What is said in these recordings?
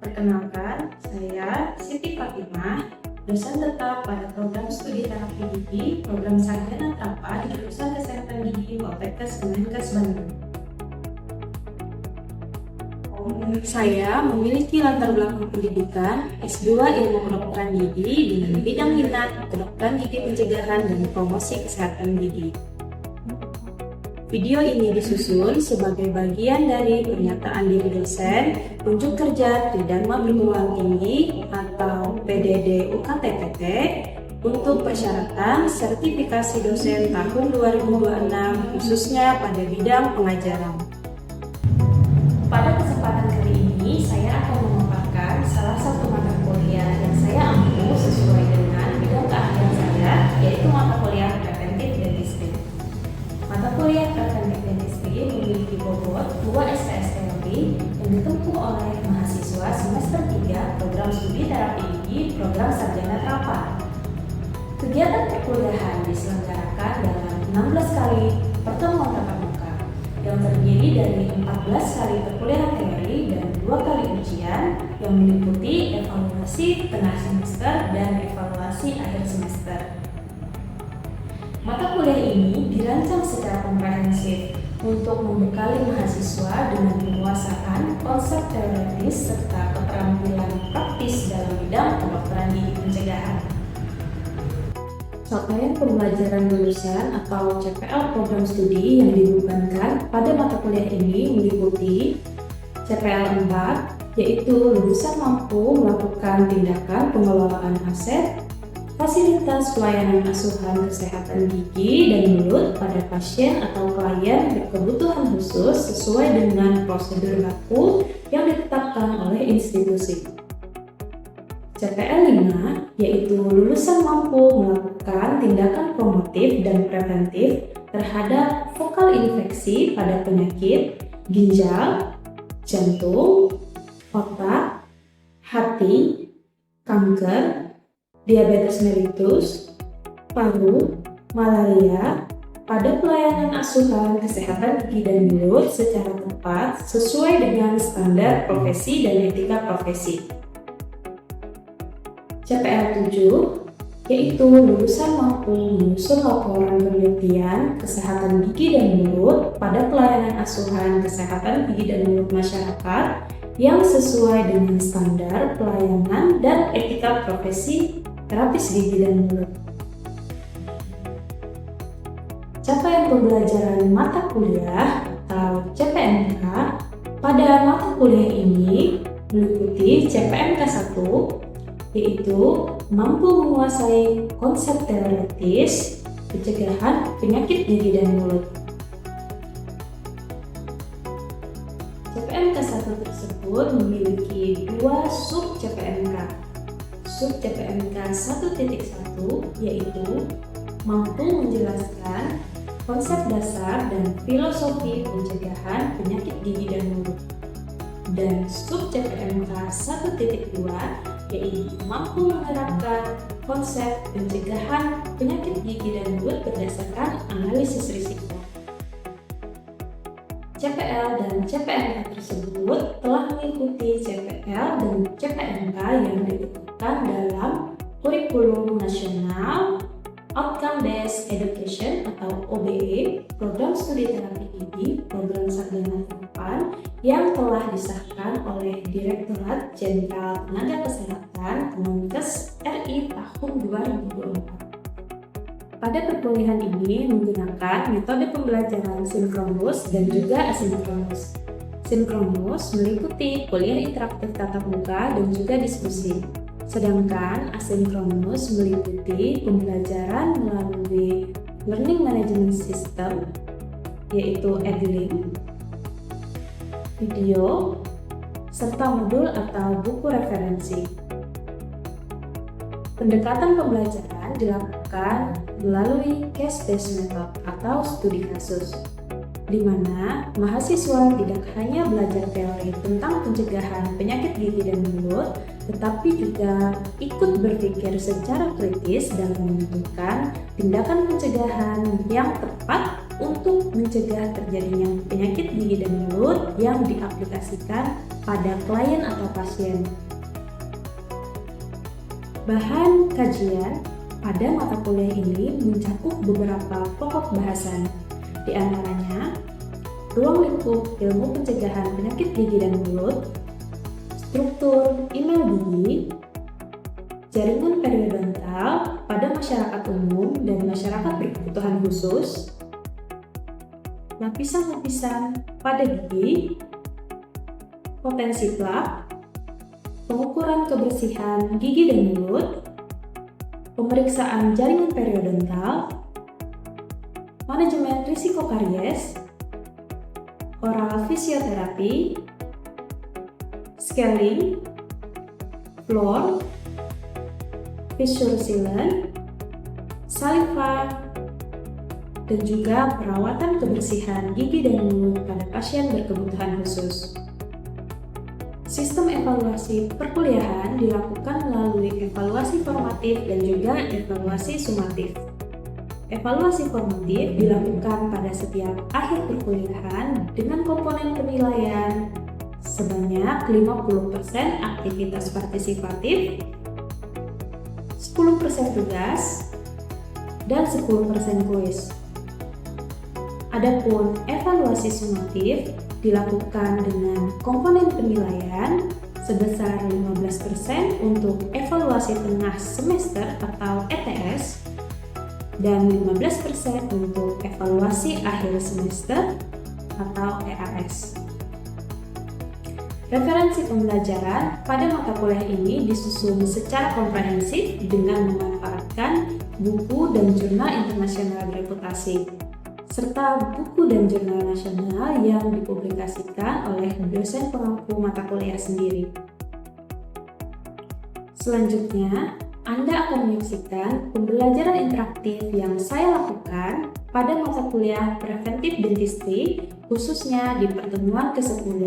Perkenalkan, saya Siti Fatimah, dosen tetap pada program studi terapi gigi, program sarjana terapan jurusan Kesehatan Gigi Poltekkes Kemenkes Bandung. Saya memiliki latar belakang pendidikan S2 Ilmu Kedokteran Gigi dengan bidang minat kedokteran gigi pencegahan dan promosi kesehatan gigi. Video ini disusun sebagai bagian dari pernyataan diri dosen, unjuk kerja Tridharma Perguruan Tinggi atau PDD UKT-PT untuk persyaratan sertifikasi dosen tahun 2026 khususnya pada bidang pengajaran. Pada kesempatan kali ini, saya akan memaparkan salah satu mata kuliah yang saya ampu sesuai dengan bidang keahlian saya, yaitu mata kuliah Preventive Dentistry. Mata kuliah Preventive Dentistry memiliki bobot 2 SKS terapi yang ditempuh oleh mahasiswa semester 3 program studi terapi gigi program sarjana terapan. Kegiatan perkuliahan diselenggarakan dalam 16 kali pertemuan tatap muka yang terdiri dari 14 kali perkuliahan teori dan 2 kali ujian yang meliputi evaluasi tengah semester dan evaluasi akhir semester. Mata kuliah ini dirancang secara komprehensif untuk membekali mahasiswa dengan penguasaan konsep teoritis serta keterampilan praktis dalam bidang kedokteran gigi pencegahan. Capaian pembelajaran lulusan atau CPL program studi yang dibebankan pada mata kuliah ini meliputi CPL 4, yaitu lulusan mampu melakukan tindakan pengelolaan aset, fasilitas pelayanan asuhan kesehatan gigi dan mulut pada pasien atau klien berkebutuhan khusus sesuai dengan prosedur baku yang ditetapkan oleh institusi. CPL 5, yaitu lulusan mampu melakukan tindakan promotif dan preventif terhadap vokal infeksi pada penyakit ginjal, jantung, otak, hati, kanker, diabetes mellitus, paru, malaria, pada pelayanan asuhan kesehatan gigi dan mulut secara tepat sesuai dengan standar profesi dan etika profesi. CPL 7, yaitu lulusan mampu menyusun laporan penelitian kesehatan gigi dan mulut pada pelayanan asuhan kesehatan gigi dan mulut masyarakat yang sesuai dengan standar pelayanan dan etika profesi terapis gigi dan mulut. Capaian pembelajaran mata kuliah atau CPMK pada mata kuliah ini meliputi CPMK 1, yaitu mampu menguasai konsep teoritis pencegahan penyakit gigi dan mulut. CPMK 1 tersebut memiliki 2 sub CPMK. Sub CPMK 1.1 yaitu mampu menjelaskan konsep dasar dan filosofi pencegahan penyakit gigi dan mulut. Dan sub CPMK 1.2 yaitu mampu menerapkan konsep pencegahan penyakit gigi dan mulut berdasarkan analisis risiko. CPL dan CPMK tersebut telah mengikuti CPL dan CPMK yang ditetapkan dalam Kurikulum Nasional Outcome Based Education atau OBE, Program Studi Terapi Gigi, Program Sarjana Terapan yang telah disahkan oleh Direktorat Jenderal Tenaga Kesehatan Kemenkes RI tahun 2024. Pada perkuliahan ini menggunakan metode pembelajaran sinkronus dan juga asinkronus. Sinkronus meliputi kuliah interaktif tatap muka dan juga diskusi. Sedangkan asinkronus meliputi pembelajaran melalui Learning Management System, yaitu EdLink, video, serta modul atau buku referensi. Pendekatan pembelajaran dilakukan melalui case-based method atau studi kasus, di mana mahasiswa tidak hanya belajar teori tentang pencegahan penyakit gigi dan mulut, tetapi juga ikut berpikir secara kritis dalam menentukan tindakan pencegahan yang tepat untuk mencegah terjadinya penyakit gigi dan mulut yang diaplikasikan pada klien atau pasien. Bahan kajian pada mata kuliah ini mencakup beberapa pokok bahasan, di antaranya ruang lingkup ilmu pencegahan penyakit gigi dan mulut, struktur email gigi, jaringan periodontal pada masyarakat umum dan masyarakat berkebutuhan khusus, lapisan-lapisan pada gigi, potensi plak, pengukuran kebersihan gigi dan mulut, pemeriksaan jaringan periodontal, manajemen risiko karies, oral fisioterapi, scaling, floor, fissure sealant, saliva, dan juga perawatan kebersihan gigi dan mulut pada pasien berkebutuhan khusus. Sistem evaluasi perkuliahan dilakukan melalui evaluasi formatif dan juga evaluasi sumatif. Evaluasi formatif dilakukan pada setiap akhir perkuliahan dengan komponen penilaian sebanyak 50% aktivitas partisipatif, 10% tugas, dan 10% kuis. Adapun evaluasi sumatif dilakukan dengan komponen penilaian sebesar 15% untuk evaluasi tengah semester atau ETS dan 15% untuk evaluasi akhir semester atau EAS. Referensi pembelajaran pada mata kuliah ini disusun secara komprehensif dengan memanfaatkan buku dan jurnal internasional bereputasi, serta buku dan jurnal nasional yang dipublikasikan oleh dosen pengampu mata kuliah sendiri. Selanjutnya, Anda akan menyaksikan pembelajaran interaktif yang saya lakukan pada mata kuliah Preventive Dentistry, khususnya di pertemuan ke-10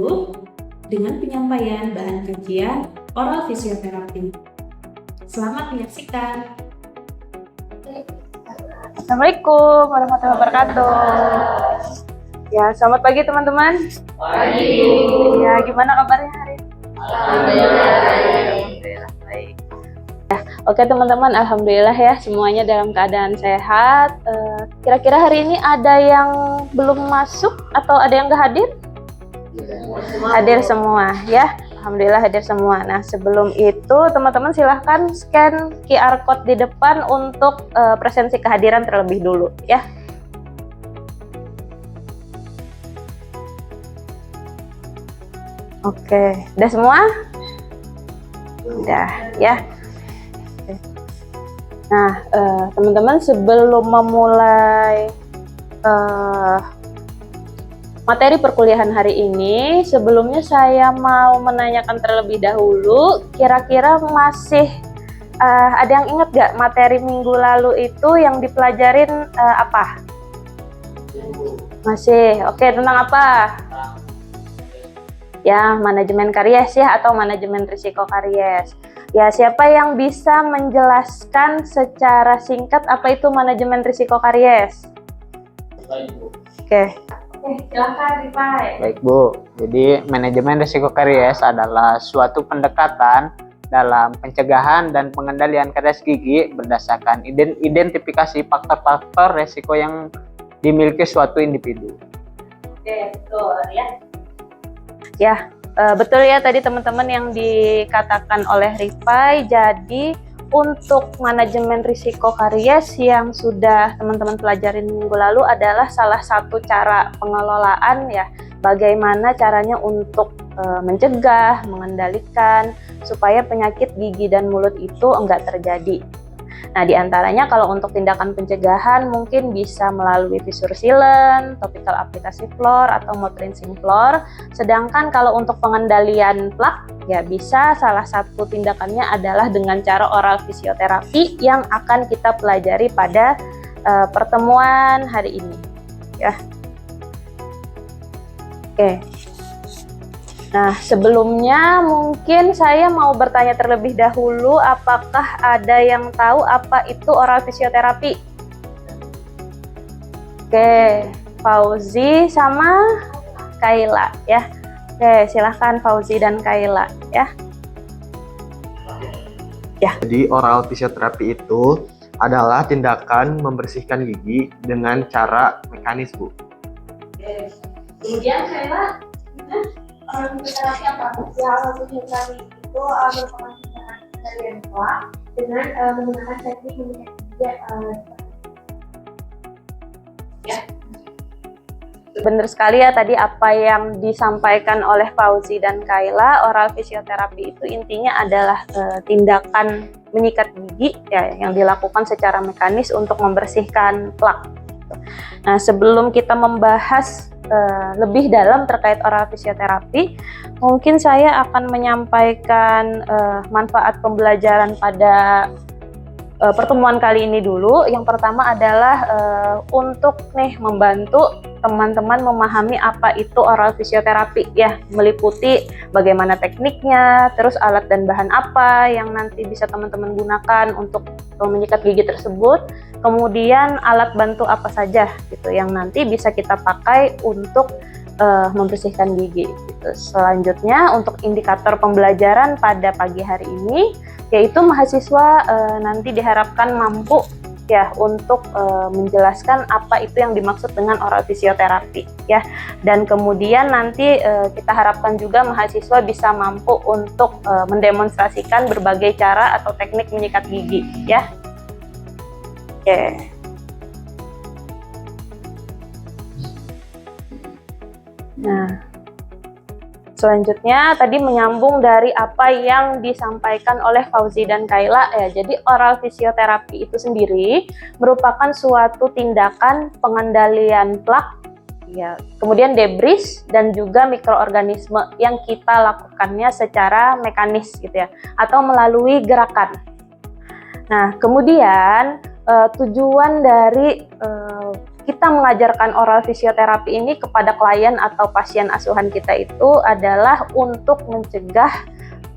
dengan penyampaian bahan kajian oral fisioterapi. Selamat menyaksikan! Assalamualaikum warahmatullahi wabarakatuh. Ya, selamat pagi teman-teman. Pagi. Ya, gimana kabarnya hari ini? Alhamdulillah. Baik. Ya, oke teman-teman, alhamdulillah ya semuanya dalam keadaan sehat. Kira-kira hari ini ada yang belum masuk atau ada yang nggak hadir? Hadir semua ya. Alhamdulillah hadir semua. Nah, sebelum itu teman-teman silahkan scan QR code di depan untuk presensi kehadiran terlebih dulu ya. Oke, udah semua? Udah ya. Nah, teman-teman sebelum memulai materi perkuliahan hari ini, sebelumnya saya mau menanyakan terlebih dahulu, kira-kira masih ada yang ingat gak materi minggu lalu itu yang dipelajarin apa? Masih, oke, tentang apa? Ya, manajemen karies ya, atau manajemen risiko karies. Ya, siapa yang bisa menjelaskan secara singkat apa itu manajemen risiko karies? Oke. Silakan Rifai. Baik Bu, jadi manajemen risiko karies adalah suatu pendekatan dalam pencegahan dan pengendalian karies gigi berdasarkan identifikasi faktor-faktor risiko yang dimiliki suatu individu. Oke, betul ya. Ya, betul ya tadi teman-teman yang dikatakan oleh Rifai. Jadi untuk manajemen risiko karies yang sudah teman-teman pelajarin minggu lalu adalah salah satu cara pengelolaan ya, bagaimana caranya untuk mencegah, mengendalikan supaya penyakit gigi dan mulut itu enggak terjadi. Nah, diantaranya kalau untuk tindakan pencegahan mungkin bisa melalui fissure sealant, topical aplikasi floor atau mouth rinsing floor. Sedangkan kalau untuk pengendalian plak, ya bisa salah satu tindakannya adalah dengan cara oral fisioterapi yang akan kita pelajari pada pertemuan hari ini. Ya. Oke. Nah, sebelumnya mungkin saya mau bertanya terlebih dahulu, apakah ada yang tahu apa itu oral fisioterapi? Oke, Fauzi sama Kaila ya. Oke, silahkan Fauzi dan Kaila ya. Jadi oral fisioterapi itu adalah tindakan membersihkan gigi dengan cara mekanis, Bu. Kemudian Kaila, Oral fisioterapi apa? Ya, oral fisioterapi itu merupakan tindakan pengendalian plak dengan menggunakan teknik menyikat gigi. benar sekali ya tadi apa yang disampaikan oleh Fauzi dan Kaila. Oral fisioterapi itu intinya adalah tindakan menyikat gigi ya yang dilakukan secara mekanis untuk membersihkan plak. Nah, sebelum kita membahas lebih dalam terkait oral fisioterapi, mungkin saya akan menyampaikan manfaat pembelajaran pada pertemuan kali ini dulu. Yang pertama adalah untuk membantu teman-teman memahami apa itu oral fisioterapi ya, meliputi bagaimana tekniknya, terus alat dan bahan apa yang nanti bisa teman-teman gunakan untuk menyikat gigi tersebut, kemudian alat bantu apa saja gitu yang nanti bisa kita pakai untuk membersihkan gigi gitu. Selanjutnya untuk indikator pembelajaran pada pagi hari ini, yaitu mahasiswa nanti diharapkan mampu ya untuk menjelaskan apa itu yang dimaksud dengan oral fisioterapi ya, dan kemudian nanti kita harapkan juga mahasiswa bisa mampu untuk mendemonstrasikan berbagai cara atau teknik menyikat gigi ya. Oke. Nah, selanjutnya tadi menyambung dari apa yang disampaikan oleh Fauzi dan Kaila ya. Jadi oral fisioterapi itu sendiri merupakan suatu tindakan pengendalian plak ya, kemudian debris dan juga mikroorganisme yang kita lakukannya secara mekanis gitu ya, atau melalui gerakan. Nah, kemudian tujuan dari kita mengajarkan oral fisioterapi ini kepada klien atau pasien asuhan kita itu adalah untuk mencegah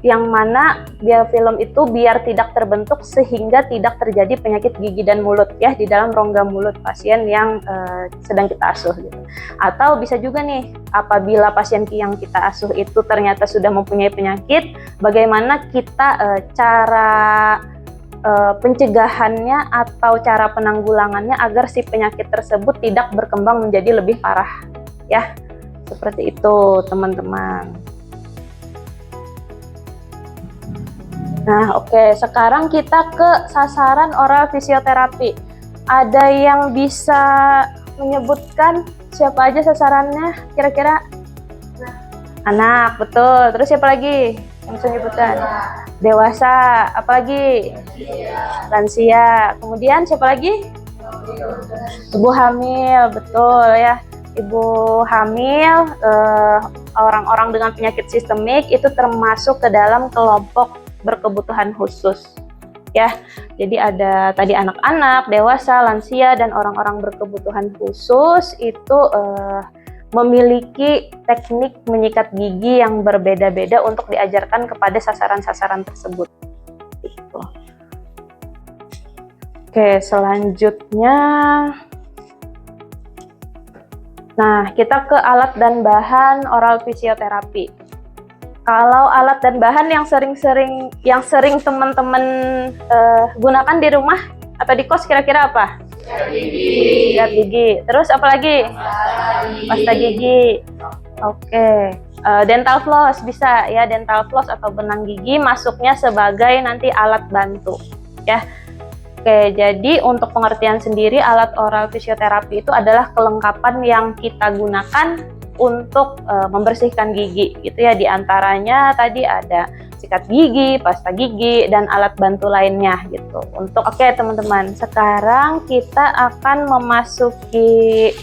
yang mana biofilm itu biar tidak terbentuk sehingga tidak terjadi penyakit gigi dan mulut ya di dalam rongga mulut pasien yang sedang kita asuh gitu. Atau bisa juga nih, apabila pasien yang kita asuh itu ternyata sudah mempunyai penyakit, bagaimana kita cara pencegahannya atau cara penanggulangannya agar si penyakit tersebut tidak berkembang menjadi lebih parah ya, seperti itu teman-teman. Nah oke, sekarang kita ke sasaran oral fisioterapi. Ada yang bisa menyebutkan siapa aja sasarannya kira-kira? Anak, betul. Terus siapa lagi yang bisa menyebutkan? Dewasa, apalagi? Lansia. Kemudian siapa lagi? Ibu hamil, betul ya. Ibu hamil, orang-orang dengan penyakit sistemik itu termasuk ke dalam kelompok berkebutuhan khusus. Ya, jadi ada tadi anak-anak, dewasa, lansia, dan orang-orang berkebutuhan khusus itu memiliki teknik menyikat gigi yang berbeda-beda untuk diajarkan kepada sasaran-sasaran tersebut. Gitu. Oke, selanjutnya, nah kita ke alat dan bahan oral fisioterapi. Kalau alat dan bahan yang sering teman-teman gunakan di rumah atau di kos kira-kira apa? Sikat gigi. Terus apa lagi? Pasta gigi. Oke. Dental floss bisa ya, dental floss atau benang gigi masuknya sebagai nanti alat bantu ya. Oke, jadi untuk pengertian sendiri alat oral fisioterapi itu adalah kelengkapan yang kita gunakan untuk membersihkan gigi gitu ya. Di antaranya tadi ada sikat gigi, pasta gigi, dan alat bantu lainnya gitu. Oke teman-teman, sekarang kita akan memasuki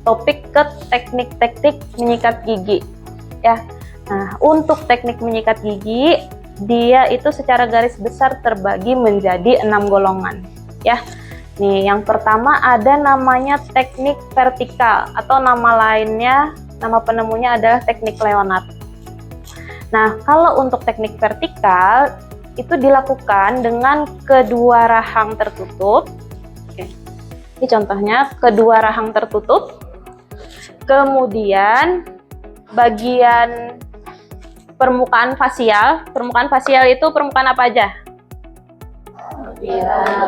topik ke teknik-teknik menyikat gigi ya. Nah, untuk teknik menyikat gigi, dia itu secara garis besar terbagi menjadi 6 golongan ya. Nih, yang pertama ada namanya teknik vertikal atau nama lainnya, nama penemunya adalah teknik Leonard. Nah, kalau untuk teknik vertikal itu dilakukan dengan kedua rahang tertutup. Oke. Ini contohnya kedua rahang tertutup Kemudian bagian permukaan fasial itu permukaan apa aja?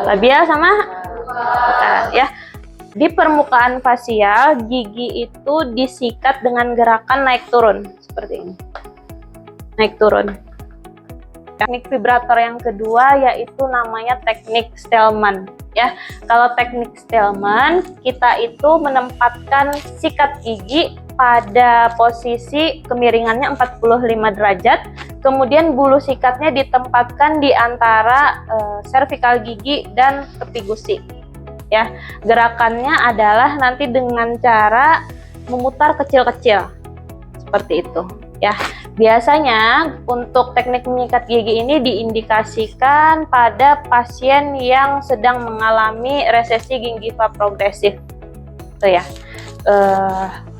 Labial sama bukan, ya. Di permukaan fasial, gigi itu disikat dengan gerakan naik turun seperti ini. Naik turun. Teknik vibrator yang kedua yaitu namanya teknik Stillman, ya. Kalau teknik Stillman, kita itu menempatkan sikat gigi pada posisi kemiringannya 45 derajat, kemudian bulu sikatnya ditempatkan di antara servikal gigi dan tepi gusi. Ya, gerakannya adalah nanti dengan cara memutar kecil-kecil seperti itu. Ya, biasanya untuk teknik menyikat gigi ini diindikasikan pada pasien yang sedang mengalami resesi gingiva progresif. Itu ya.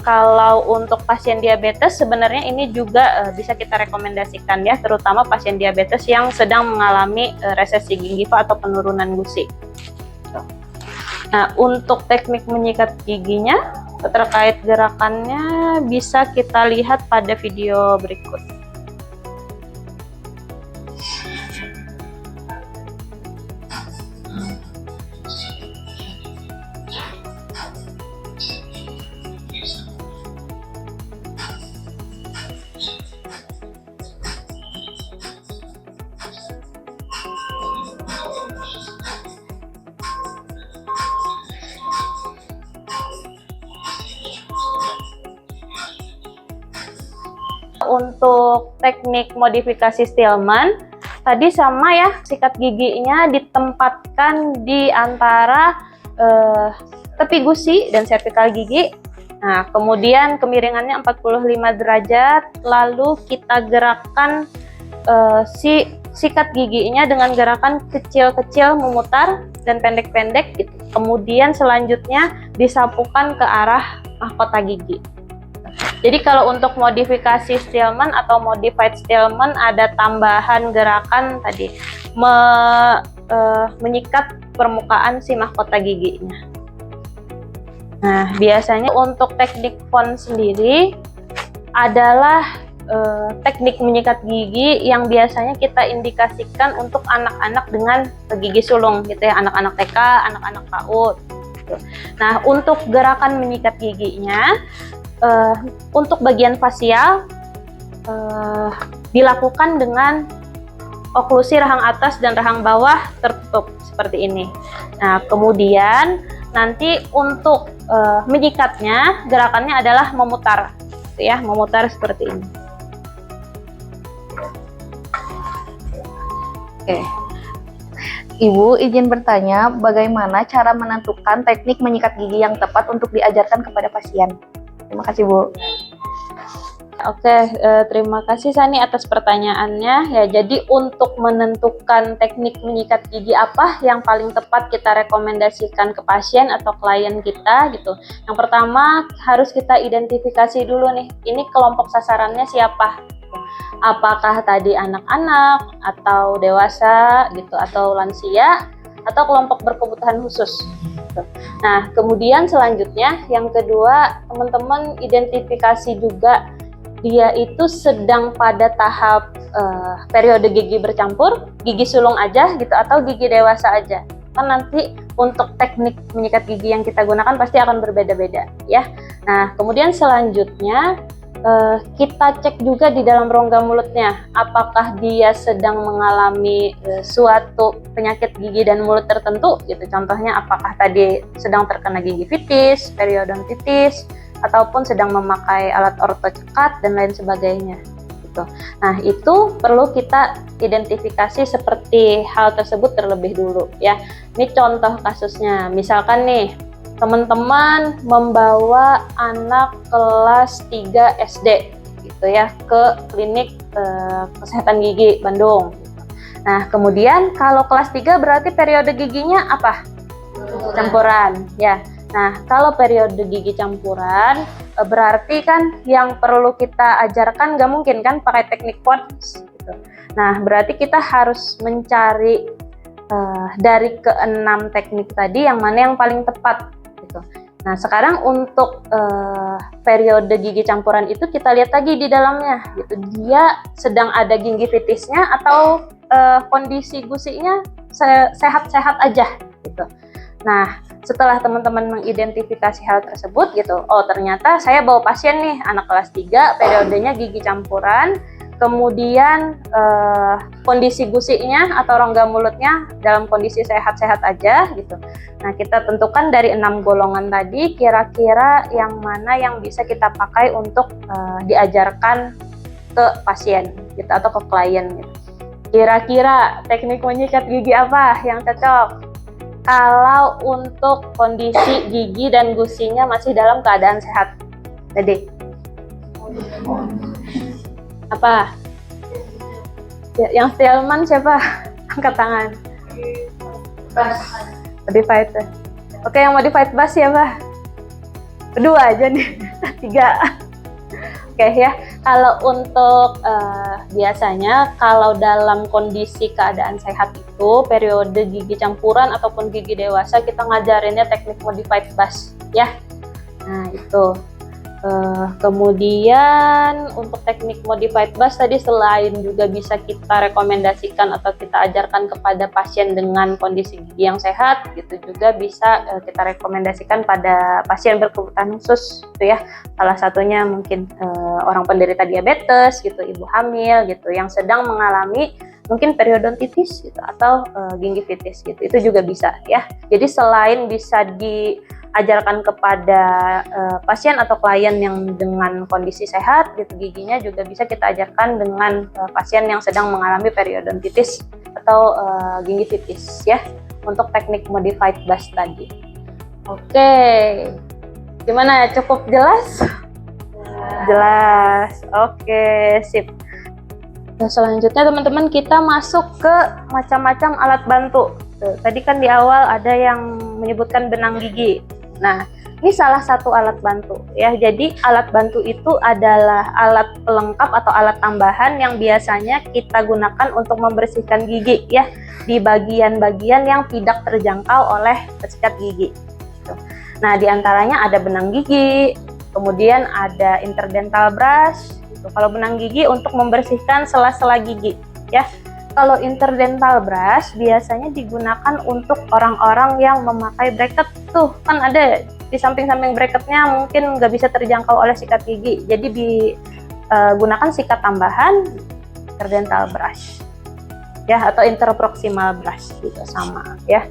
Kalau untuk pasien diabetes sebenarnya ini juga bisa kita rekomendasikan ya, terutama pasien diabetes yang sedang mengalami resesi gingiva atau penurunan gusi. Nah, untuk teknik menyikat giginya terkait gerakannya bisa kita lihat pada video berikut. Untuk teknik modifikasi Stillman tadi sama ya, sikat giginya ditempatkan di antara tepi gusi dan servikal gigi. Nah, kemudian kemiringannya 45 derajat, lalu kita gerakkan sikat giginya dengan gerakan kecil-kecil memutar dan pendek-pendek gitu. Kemudian selanjutnya disapukan ke arah mahkota gigi. Jadi kalau untuk modifikasi Stillman atau modified Stillman ada tambahan gerakan tadi menyikat permukaan si mahkota giginya. Nah, biasanya untuk teknik Von sendiri adalah teknik menyikat gigi yang biasanya kita indikasikan untuk anak-anak dengan gigi sulung gitu ya, anak-anak TK, anak-anak PAUD gitu. Nah, untuk gerakan menyikat giginya untuk bagian fasial dilakukan dengan oklusi rahang atas dan rahang bawah tertutup seperti ini. Nah, kemudian nanti untuk menyikatnya gerakannya adalah memutar, gitu ya, memutar seperti ini. Oke. Ibu izin bertanya, bagaimana cara menentukan teknik menyikat gigi yang tepat untuk diajarkan kepada pasien? Terima kasih, Bu. Oke, terima kasih Sani atas pertanyaannya. Ya, jadi untuk menentukan teknik menyikat gigi apa yang paling tepat kita rekomendasikan ke pasien atau klien kita gitu. Yang pertama harus kita identifikasi dulu nih, ini kelompok sasarannya siapa? Apakah tadi anak-anak atau dewasa gitu, atau lansia, atau kelompok berkebutuhan khusus. Nah, kemudian selanjutnya yang kedua, teman-teman identifikasi juga dia itu sedang pada tahap periode gigi bercampur, gigi sulung aja gitu, atau gigi dewasa aja. Kan nanti untuk teknik menyikat gigi yang kita gunakan pasti akan berbeda-beda ya. Nah, kemudian selanjutnya kita cek juga di dalam rongga mulutnya, apakah dia sedang mengalami suatu penyakit gigi dan mulut tertentu gitu. Contohnya apakah tadi sedang terkena gingivitis, periodontitis, ataupun sedang memakai alat orto cekat dan lain sebagainya gitu. Nah, itu perlu kita identifikasi seperti hal tersebut terlebih dulu ya. Ini contoh kasusnya, misalkan nih teman-teman membawa anak kelas 3 SD gitu ya ke klinik kesehatan gigi Bandung. Nah, kemudian kalau kelas 3 berarti periode giginya apa? Campuran ya. Nah, kalau periode gigi campuran berarti kan yang perlu kita ajarkan nggak mungkin kan pakai teknik quartz gitu. Nah, berarti kita harus mencari dari ke-6 teknik tadi yang mana yang paling tepat gitu. Nah, sekarang untuk periode gigi campuran itu kita lihat lagi di dalamnya, gitu. Dia sedang ada gingivitisnya atau kondisi gusinya sehat-sehat aja, gitu. Nah, setelah teman-teman mengidentifikasi hal tersebut, gitu, oh ternyata saya bawa pasien nih, anak kelas 3, periodenya gigi campuran, kemudian kondisi gusinya atau rongga mulutnya dalam kondisi sehat-sehat aja, gitu. Nah, kita tentukan dari 6 golongan tadi, kira-kira yang mana yang bisa kita pakai untuk diajarkan ke pasien, gitu, atau ke klien, gitu. Kira-kira teknik menyikat gigi apa yang cocok? Kalau untuk kondisi gigi dan gusinya masih dalam keadaan sehat. Jadi, apa? Yang Stillman siapa? Angkat tangan. Modified. Oke, yang modified bass siapa? Kedua aja nih. 3. Oke ya. Kalau untuk biasanya kalau dalam kondisi keadaan sehat itu periode gigi campuran ataupun gigi dewasa kita ngajarinnya teknik modified bass ya. Nah itu. Kemudian untuk teknik modified bass tadi selain juga bisa kita rekomendasikan atau kita ajarkan kepada pasien dengan kondisi gigi yang sehat, gitu juga bisa kita rekomendasikan pada pasien berkebutuhan khusus, gitu ya. Salah satunya mungkin orang penderita diabetes, gitu, ibu hamil, gitu, yang sedang mengalami mungkin periodontitis, gitu, atau gingivitis, gitu. Itu juga bisa ya. Jadi selain bisa diajarkan kepada pasien atau klien yang dengan kondisi sehat, gitu, giginya juga bisa kita ajarkan dengan pasien yang sedang mengalami periodontitis atau gingivitis ya, untuk teknik modified bass tadi. Oke, gimana, cukup jelas? Jelas. Oke, sip. Nah, selanjutnya teman-teman kita masuk ke macam-macam alat bantu. Tuh, tadi kan di awal ada yang menyebutkan benang gigi. Nah, ini salah satu alat bantu ya. Jadi alat bantu itu adalah alat pelengkap atau alat tambahan yang biasanya kita gunakan untuk membersihkan gigi ya, di bagian-bagian yang tidak terjangkau oleh sikat gigi. Nah, diantaranya ada benang gigi, kemudian ada interdental brush. Kalau benang gigi untuk membersihkan sela-sela gigi ya. Kalau interdental brush biasanya digunakan untuk orang-orang yang memakai bracket, tuh kan ada di samping-samping bracketnya mungkin nggak bisa terjangkau oleh sikat gigi, jadi digunakan sikat tambahan interdental brush ya, atau interproximal brush gitu sama ya.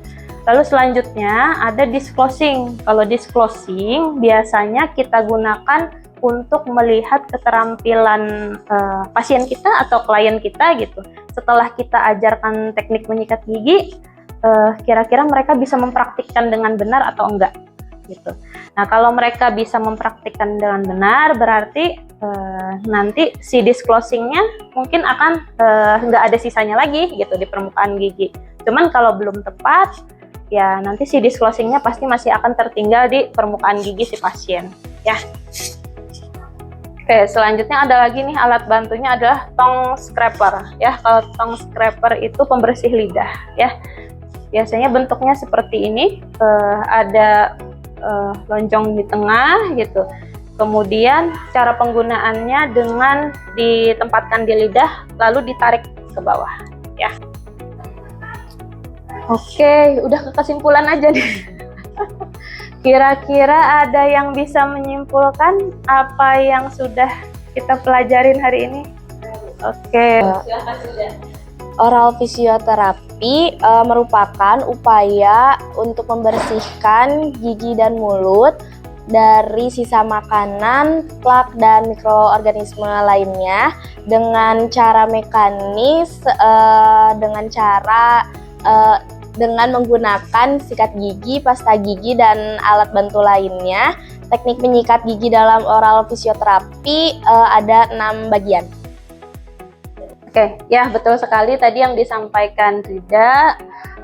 Lalu selanjutnya ada disclosing. Kalau disclosing biasanya kita gunakan untuk melihat keterampilan pasien kita atau klien kita, gitu. Setelah kita ajarkan teknik menyikat gigi, kira-kira mereka bisa mempraktikkan dengan benar atau enggak, gitu. Nah, kalau mereka bisa mempraktikkan dengan benar, berarti nanti si disclosingnya mungkin akan nggak ada sisanya lagi, gitu, di permukaan gigi. Cuman kalau belum tepat, ya nanti si disclosingnya pasti masih akan tertinggal di permukaan gigi si pasien, ya. Oke, selanjutnya ada lagi nih alat bantunya adalah tongue scraper ya. Kalau tongue scraper itu pembersih lidah ya. Biasanya bentuknya seperti ini, ada lonjong di tengah gitu. Kemudian cara penggunaannya dengan ditempatkan di lidah lalu ditarik ke bawah ya. Oke, udah ke kesimpulan aja nih. Kira-kira ada yang bisa menyimpulkan apa yang sudah kita pelajarin hari ini? Oke. Oral fisioterapi merupakan upaya untuk membersihkan gigi dan mulut dari sisa makanan, plak, dan mikroorganisme lainnya dengan cara mekanis, dengan menggunakan sikat gigi, pasta gigi, dan alat bantu lainnya. Teknik menyikat gigi dalam oral fisioterapi ada 6 bagian. Oke, ya betul sekali tadi yang disampaikan Rida.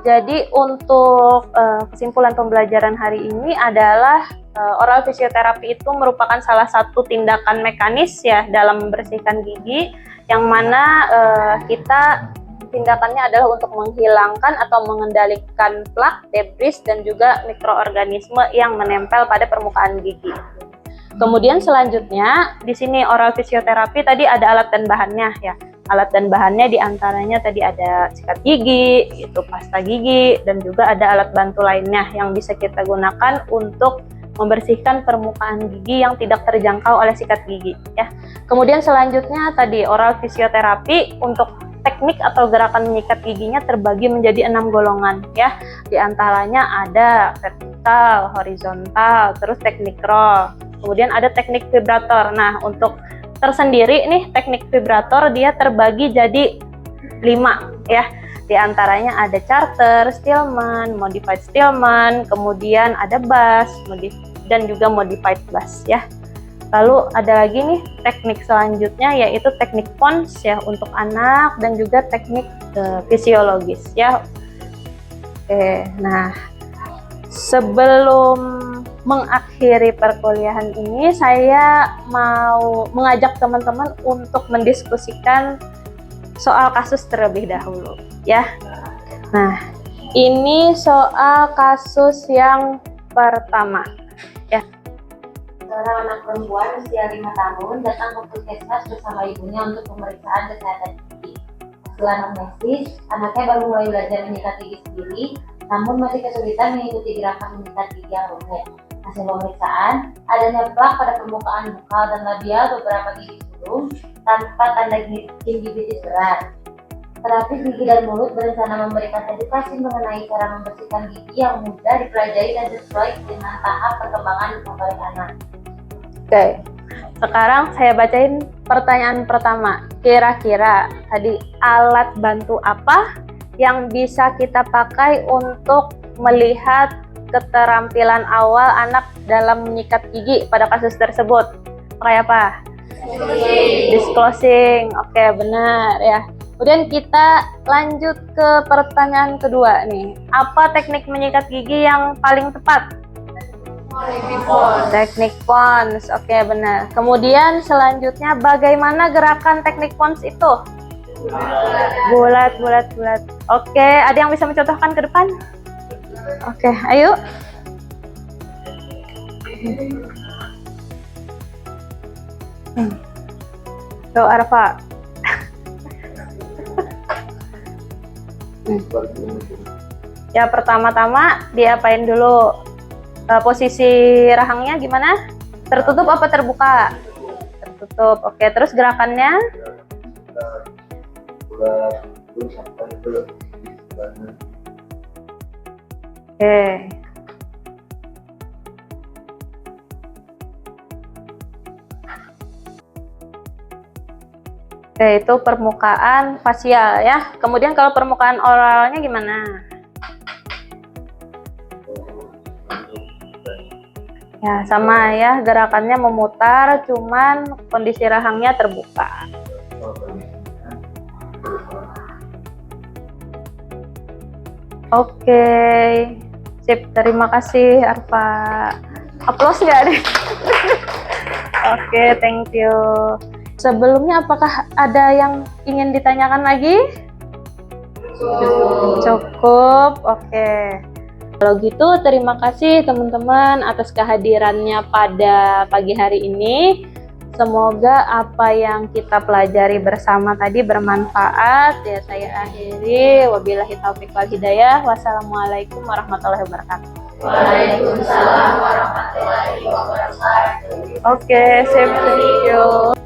Jadi untuk kesimpulan pembelajaran hari ini adalah oral fisioterapi itu merupakan salah satu tindakan mekanis ya dalam membersihkan gigi, yang mana kita tindakannya adalah untuk menghilangkan atau mengendalikan plak, debris, dan juga mikroorganisme yang menempel pada permukaan gigi. Kemudian selanjutnya di sini oral fisioterapi tadi ada alat dan bahannya ya. Alat dan bahannya diantaranya tadi ada sikat gigi, itu pasta gigi, dan juga ada alat bantu lainnya yang bisa kita gunakan untuk membersihkan permukaan gigi yang tidak terjangkau oleh sikat gigi ya. Kemudian selanjutnya tadi oral fisioterapi untuk teknik atau gerakan menyikat giginya terbagi menjadi 6 golongan ya. Di antaranya ada vertikal, horizontal, terus teknik roll. Kemudian ada teknik vibrator. Nah, untuk tersendiri nih teknik vibrator dia terbagi jadi 5 ya. Di antaranya ada charter, Stillman, modified Stillman, kemudian ada bass, dan juga modified bass ya. Lalu ada lagi nih teknik selanjutnya yaitu teknik Pons ya untuk anak dan juga teknik fisiologis ya. Oke, nah sebelum mengakhiri perkuliahan ini, saya mau mengajak teman-teman untuk mendiskusikan soal kasus terlebih dahulu, ya. Nah, ini soal kasus yang pertama, ya. Seorang anak perempuan usia 5 tahun datang ke puskesmas bersama ibunya untuk pemeriksaan kesehatan gigi. Setelah anamnesis, anaknya baru mulai belajar menyikat gigi sendiri, namun masih kesulitan mengikuti gerakan menyikat gigi yang rumit. Hasil pemeriksaan, adanya plak pada permukaan bukal dan labial beberapa gigi sulung tanpa tanda gingivitis berat. Terapis gigi dan mulut berencana memberikan edukasi mengenai cara membersihkan gigi yang mudah dipelajari dan sesuai dengan tahap perkembangan motorik anak. Oke, sekarang saya bacain pertanyaan pertama. Kira-kira tadi alat bantu apa yang bisa kita pakai untuk melihat keterampilan awal anak dalam menyikat gigi pada kasus tersebut? Pakai apa? Disclosing. Oke, benar ya. Kemudian kita lanjut ke pertanyaan kedua nih. Apa teknik menyikat gigi yang paling tepat? Teknik Pons. Oke, benar. Kemudian selanjutnya bagaimana gerakan teknik Pons itu? Bulat. Oke, ada yang bisa mencontohkan ke depan? Oke, ayo. Tuh, Arfa. Ya, pertama-tama diapain dulu? Posisi rahangnya gimana? Tertutup apa terbuka? Tertutup. Oke, terus gerakannya? Oke. Oke, itu permukaan fasial ya. Kemudian kalau permukaan oralnya gimana? Ya, sama ya, gerakannya memutar, cuman kondisi rahangnya terbuka. Oke, sip, terima kasih Arfa. Aplaus nggak deh? Oke, thank you. Sebelumnya apakah ada yang ingin ditanyakan lagi? Cukup, oke. Kalau gitu terima kasih teman-teman atas kehadirannya pada pagi hari ini. Semoga apa yang kita pelajari bersama tadi bermanfaat. Ya, saya akhiri. Wabillahi taufiq wal hidayah. Wassalamualaikum warahmatullahi wabarakatuh. Waalaikumsalam warahmatullahi wabarakatuh. Oke, thank you.